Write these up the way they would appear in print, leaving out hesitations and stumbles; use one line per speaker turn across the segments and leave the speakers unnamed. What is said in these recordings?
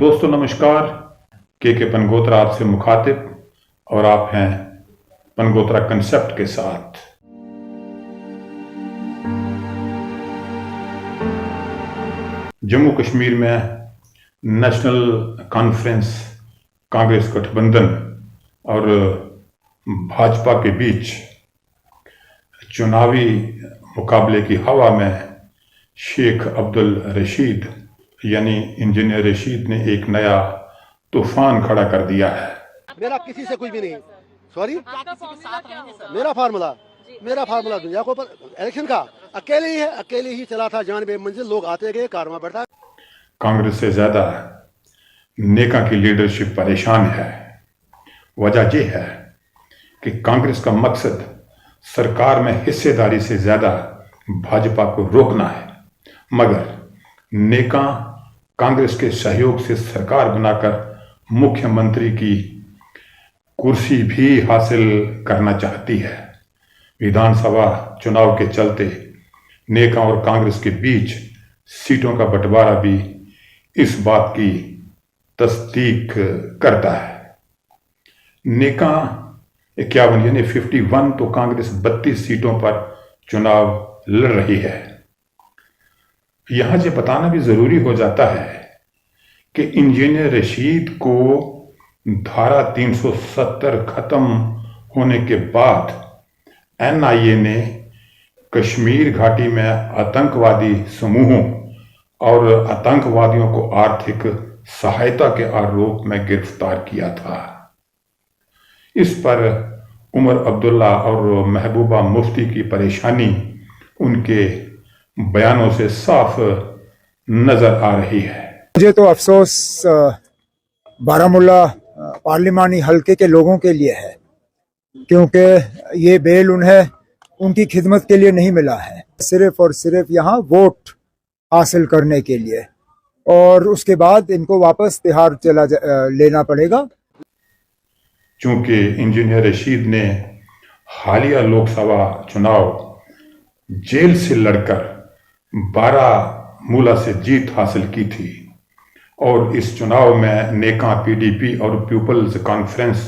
दोस्तों नमस्कार। के पनगोत्रा आपसे मुखातिब और आप हैं पनगोत्रा कंसेप्ट के साथ। जम्मू कश्मीर में नेशनल कॉन्फ्रेंस कांग्रेस गठबंधन और भाजपा के बीच चुनावी मुकाबले की हवा में शेख अब्दुल रशीद यानी इंजीनियर रशीद ने एक नया तूफान खड़ा कर दिया है।
मेरा किसी से कुछ भी नहीं, सॉरी, मेरा फार्मूला दुनिया को इलेक्शन का अकेले ही चला था। जान बेमंजिल लोग आते गए, कारवां बढ़ता।
कांग्रेस से ज्यादा नेका की लीडरशिप परेशान है। वजह यह है कि कांग्रेस का मकसद सरकार में हिस्सेदारी से ज्यादा भाजपा को रोकना है, मगर नेका कांग्रेस के सहयोग से सरकार बनाकर मुख्यमंत्री की कुर्सी भी हासिल करना चाहती है। विधानसभा चुनाव के चलते नेका और कांग्रेस के बीच सीटों का बंटवारा भी इस बात की तस्दीक करता है। नेका 51 यानी 51 तो कांग्रेस 32 सीटों पर चुनाव लड़ रही है। यहां से बताना भी जरूरी हो जाता है कि इंजीनियर रशीद को धारा 370 खत्म होने के बाद एनआईए ने कश्मीर घाटी में आतंकवादी समूहों और आतंकवादियों को आर्थिक सहायता के आरोप में गिरफ्तार किया था। इस पर उमर अब्दुल्ला और महबूबा मुफ्ती की परेशानी उनके बयानों से साफ नजर आ रही है।
मुझे तो अफसोस बारामूला पार्लिमानी हलके के लोगों के लिए है, क्योंकि ये बेल उन्हें उनकी खिदमत के लिए नहीं मिला है, सिर्फ और सिर्फ यहाँ वोट हासिल करने के लिए, और उसके बाद इनको वापस तिहाड़ लेना पड़ेगा।
चूंकि इंजीनियर रशीद ने हालिया लोकसभा चुनाव जेल से लड़कर बारामूला से जीत हासिल की थी और इस चुनाव में नेका, पीडीपी और पीपल्स कॉन्फ्रेंस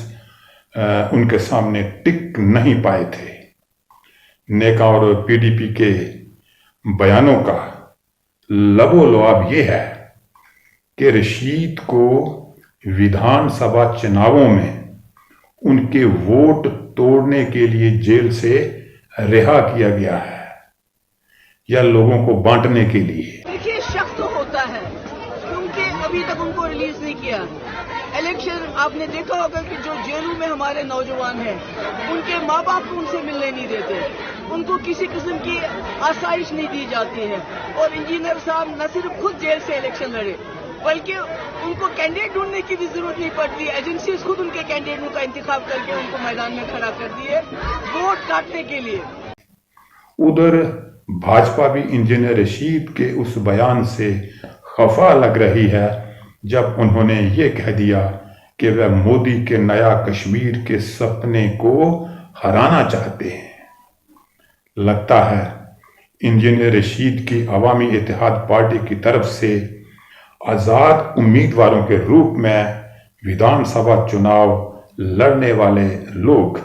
उनके सामने टिक नहीं पाए थे। नेका और पीडीपी के बयानों का लबोलुआब ये है कि रशीद को विधानसभा चुनावों में उनके वोट तोड़ने के लिए जेल से रिहा किया गया है या लोगों को बांटने के लिए।
देखिए, शक तो होता है क्योंकि अभी तक उनको रिलीज नहीं किया। इलेक्शन आपने देखा होगा कि जो जेलों में हमारे नौजवान हैं उनके माँ बाप को उनसे मिलने नहीं देते, उनको किसी किस्म की आसाइश नहीं दी जाती है। और इंजीनियर साहब न सिर्फ खुद जेल से इलेक्शन लड़े बल्कि उनको कैंडिडेट ढूंढने की भी जरूरत नहीं पड़ती। एजेंसीज खुद उनके कैंडिडेटों का इंतखाब करके उनको मैदान में खड़ा कर दिए वोट काटने के लिए।
उधर भाजपा भी इंजीनियर रशीद के उस बयान से खफा लग रही है जब उन्होंने ये कह दिया कि वह मोदी के नया कश्मीर के सपने को हराना चाहते हैं। लगता है इंजीनियर रशीद की अवामी इत्तेहाद पार्टी की तरफ से आजाद उम्मीदवारों के रूप में विधानसभा चुनाव लड़ने वाले लोग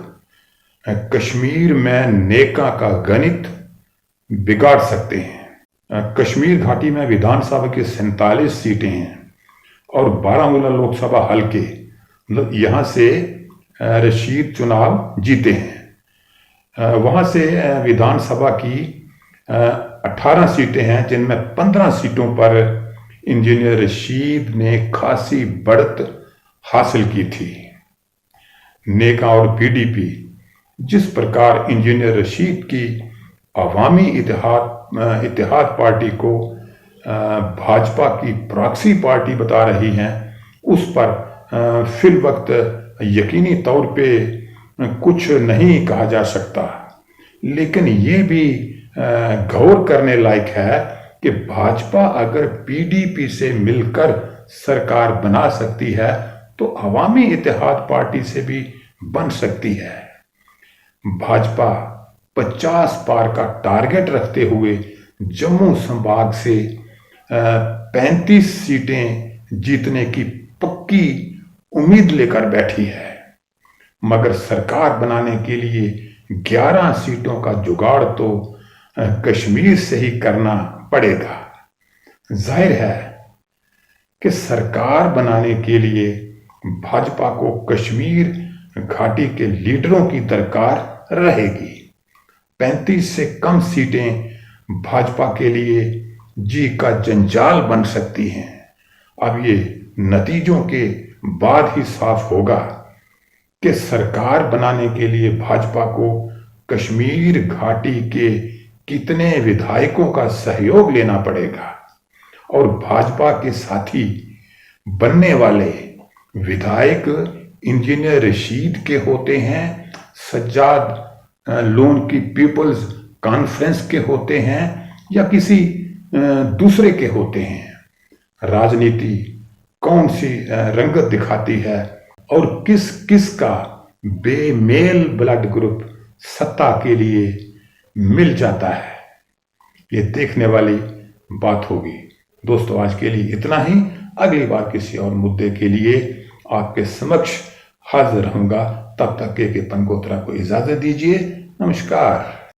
कश्मीर में नेका का गणित बिगाड़ सकते हैं। कश्मीर घाटी में विधानसभा की 47 सीटें हैं और बारामूला लोकसभा हलके, यहां से रशीद चुनाव जीते हैं। वहां से विधानसभा की 18 सीटें हैं जिनमें 15 सीटों पर इंजीनियर रशीद ने खासी बढ़त हासिल की थी। नेका और पीडीपी जिस प्रकार इंजीनियर रशीद की अवामी इत्तेहाद पार्टी को भाजपा की प्रॉक्सी पार्टी बता रही हैं, उस पर फिल वक्त यकीनी तौर पे कुछ नहीं कहा जा सकता। लेकिन ये भी गौर करने लायक है कि भाजपा अगर पीडीपी से मिलकर सरकार बना सकती है तो अवामी इत्तेहाद पार्टी से भी बन सकती है। भाजपा 50 पार का टारगेट रखते हुए जम्मू संभाग से 35 सीटें जीतने की पक्की उम्मीद लेकर बैठी है, मगर सरकार बनाने के लिए 11 सीटों का जुगाड़ तो कश्मीर से ही करना पड़ेगा। जाहिर है कि सरकार बनाने के लिए भाजपा को कश्मीर घाटी के लीडरों की दरकार रहेगी। 35 से कम सीटें भाजपा के लिए जी का जंजाल बन सकती हैं। अब ये नतीजों के बाद ही साफ होगा कि सरकार बनाने के लिए भाजपा को कश्मीर घाटी के कितने विधायकों का सहयोग लेना पड़ेगा और भाजपा के साथी बनने वाले विधायक इंजीनियर रशीद के होते हैं, सज्जाद लोन की पीपल्स कॉन्फ्रेंस के होते हैं या किसी दूसरे के होते हैं। राजनीति कौन सी रंगत दिखाती है और किस किस का बेमेल ब्लड ग्रुप सत्ता के लिए मिल जाता है, ये देखने वाली बात होगी। दोस्तों, आज के लिए इतना ही। अगली बार किसी और मुद्दे के लिए आपके समक्ष हाजिर रहूंगा। तब तक के पनकोतरा को इजाजत दीजिए। नमस्कार।